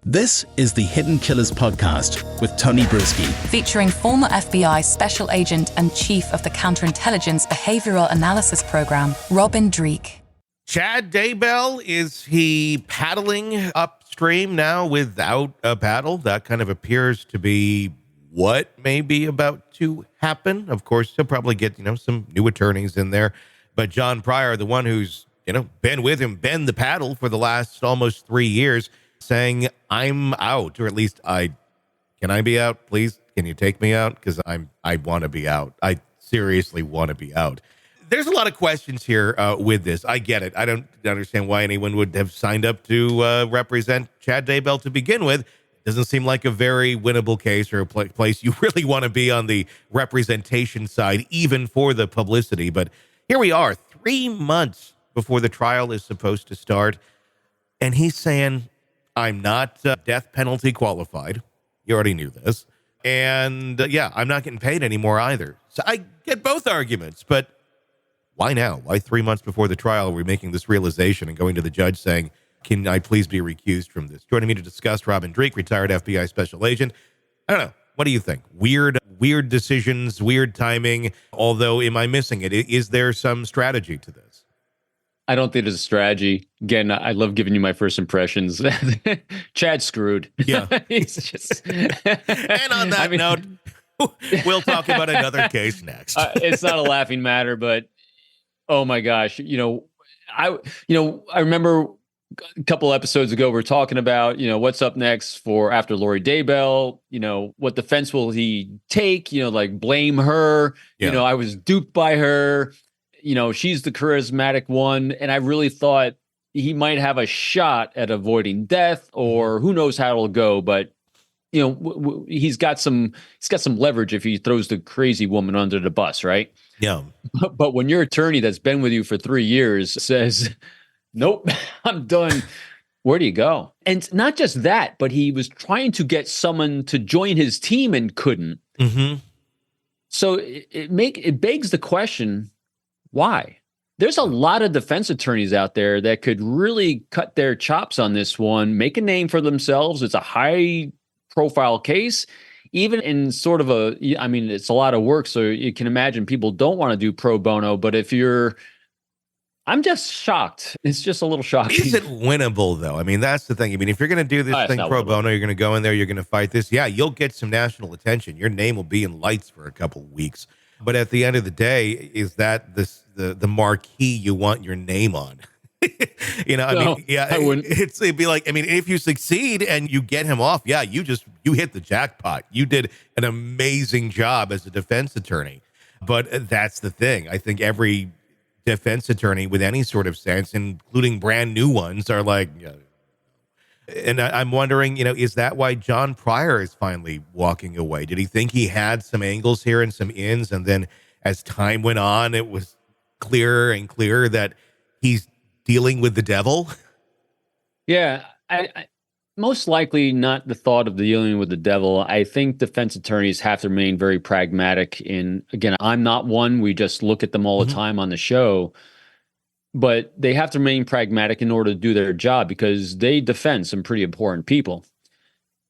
This is the Hidden Killers podcast with Tony Brueski, featuring former FBI Special Agent and Chief of the Counterintelligence Behavioral Analysis Program, Dreeke. Chad Daybell, is he paddling upstream now without a paddle? That kind of appears to be what may be about to happen. Of course, he'll probably get, some new attorneys in there. But John Pryor, the one who's, been with him, been the paddle for the last almost 3 years, saying, I'm out, or at least can I be out, please? Can you take me out? Because I want to be out. I seriously want to be out. There's a lot of questions here with this. I get it. I don't understand why anyone would have signed up to represent Chad Daybell to begin with. Doesn't seem like a very winnable case or a place you really want to be on the representation side, even for the publicity. But here we are, 3 months before the trial is supposed to start, and he's saying, I'm not death penalty qualified. You already knew this. And I'm not getting paid anymore either. So I get both arguments, but why now? Why 3 months before the trial are we making this realization and going to the judge saying, can I please be recused from this? Joining me to discuss, Dreeke, retired FBI special agent. I don't know. What do you think? Weird decisions, weird timing. Although, am I missing it? Is there some strategy to this? I don't think there's a strategy. Again, I love giving you my first impressions. Chad screwed. Yeah. He's just... And on that note, we'll talk about another case next. It's not a laughing matter, but oh my gosh, I remember a couple episodes ago we were talking about, what's up next for after Lori Daybell. What defense will he take? Like blame her. Yeah. I was duped by her. She's the charismatic one. And I really thought he might have a shot at avoiding death, or who knows how it'll go. But, he's got some leverage if he throws the crazy woman under the bus, right? Yeah. But when your attorney that's been with you for 3 years says, nope, I'm done, where do you go? And not just that, but he was trying to get someone to join his team and couldn't. Mm-hmm. So it begs the question, why? There's a lot of defense attorneys out there that could really cut their chops on this one, make a name for themselves. It's a high profile case, even in sort of it's a lot of work. So you can imagine people don't want to do pro bono, but I'm just shocked. It's just a little shocking. Is it winnable though? That's the thing. If you're going to do this thing pro bono, you're going to go in there, you're going to fight this. Yeah, you'll get some national attention. Your name will be in lights for a couple of weeks. But at the end of the day, is that the marquee you want your name on? I wouldn't. It'd be like, if you succeed and you get him off, you hit the jackpot. You did an amazing job as a defense attorney. But that's the thing. I think every defense attorney with any sort of sense, including brand new ones, are like, and I'm wondering, is that why John Pryor is finally walking away? Did he think he had some angles here and some ins, and then as time went on, it was clearer and clearer that he's dealing with the devil? Yeah, I most likely not the thought of dealing with the devil. I think defense attorneys have to remain very pragmatic. Again, I'm not one. We just look at them all the time on the show. But they have to remain pragmatic in order to do their job because they defend some pretty important people.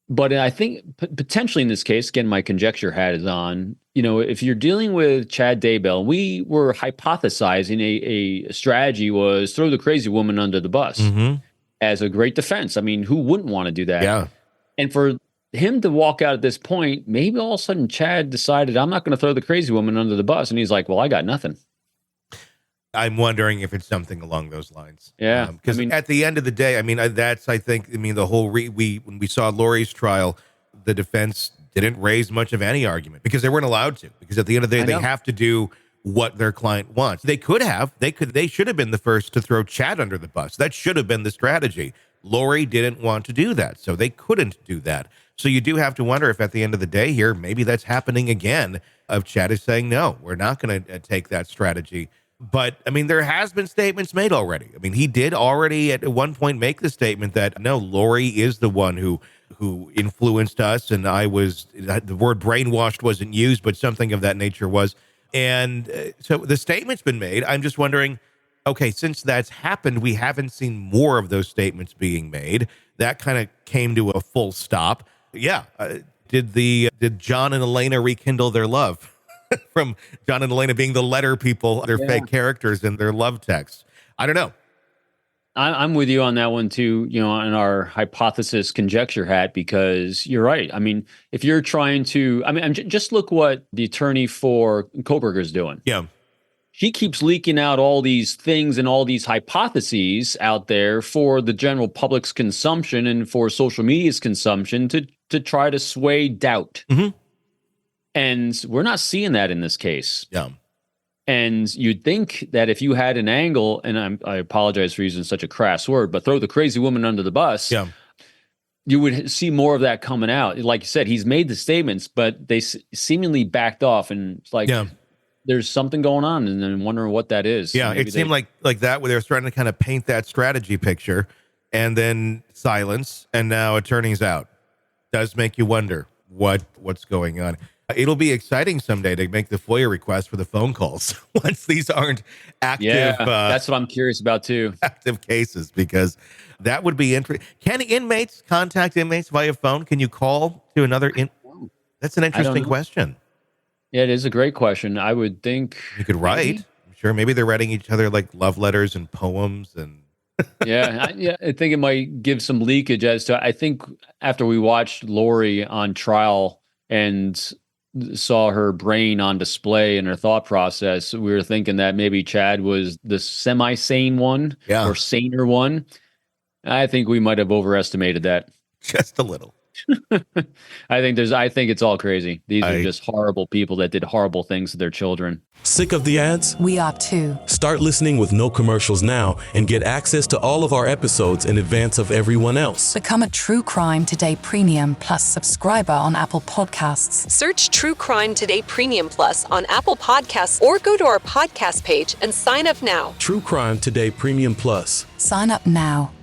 But I think potentially in this case, again, my conjecture hat is on, if you're dealing with Chad Daybell, we were hypothesizing a strategy was throw the crazy woman under the bus as a great defense. Who wouldn't want to do that? Yeah. And for him to walk out at this point, maybe all of a sudden Chad decided, I'm not going to throw the crazy woman under the bus. And he's like, well, I got nothing. I'm wondering if it's something along those lines. Yeah. Because at the end of the day, the whole, when we saw Lori's trial, the defense didn't raise much of any argument because they weren't allowed to. Because at the end of the day, they have to do what their client wants. They should have been the first to throw Chad under the bus. That should have been the strategy. Lori didn't want to do that, so they couldn't do that. So you do have to wonder if at the end of the day here, maybe that's happening again, of Chad is saying, no, we're not going to take that strategy. But, there has been statements made already. He did already at one point make the statement that, no, Lori is the one who influenced us, and the word brainwashed wasn't used, but something of that nature was. And so the statement's been made. I'm just wondering, okay, since that's happened, we haven't seen more of those statements being made. that kind of came to a full stop. Yeah. Did John and Elena rekindle their love from John and Elena being the letter people, their fake characters in their love texts? I don't know. I'm with you on that one too, in our hypothesis conjecture hat, because you're right. I mean, if you're trying to, just look what the attorney for Koberger is doing. Yeah. She keeps leaking out all these things and all these hypotheses out there for the general public's consumption and for social media's consumption to try to sway doubt. Mm-hmm. And we're not seeing that in this case. Yeah. And you'd think that if you had an angle, and I apologize for using such a crass word, but throw the crazy woman under the bus, you would see more of that coming out. Like you said, he's made the statements, but they seemingly backed off, and it's like there's something going on, and I'm wondering what that is. Yeah, it seemed like that, where they were starting to kind of paint that strategy picture, and then silence, and now attorney's out. Does make you wonder what's going on. It'll be exciting someday to make the FOIA request for the phone calls once these aren't active. Yeah, that's what I'm curious about too. Active cases, because that would be interesting. Can inmates contact inmates via phone? Can you call to another? That's an interesting question. Yeah, it is a great question. I would think you could write. Maybe. I'm sure maybe they're writing each other like love letters and poems and. I think it might give some leakage as to. I think after we watched Lori on trial and saw her brain on display and her thought process, we were thinking that maybe Chad was the semi-sane one or saner one. I think we might have overestimated that. Just a little. I think it's all crazy. These are just horrible people that did horrible things to their children. Sick of the ads? We are too. Start listening with no commercials now and get access to all of our episodes in advance of everyone else. Become a True Crime Today Premium Plus subscriber on Apple Podcasts. Search True Crime Today Premium Plus on Apple Podcasts or go to our podcast page and sign up now. True Crime Today Premium Plus. Sign up now.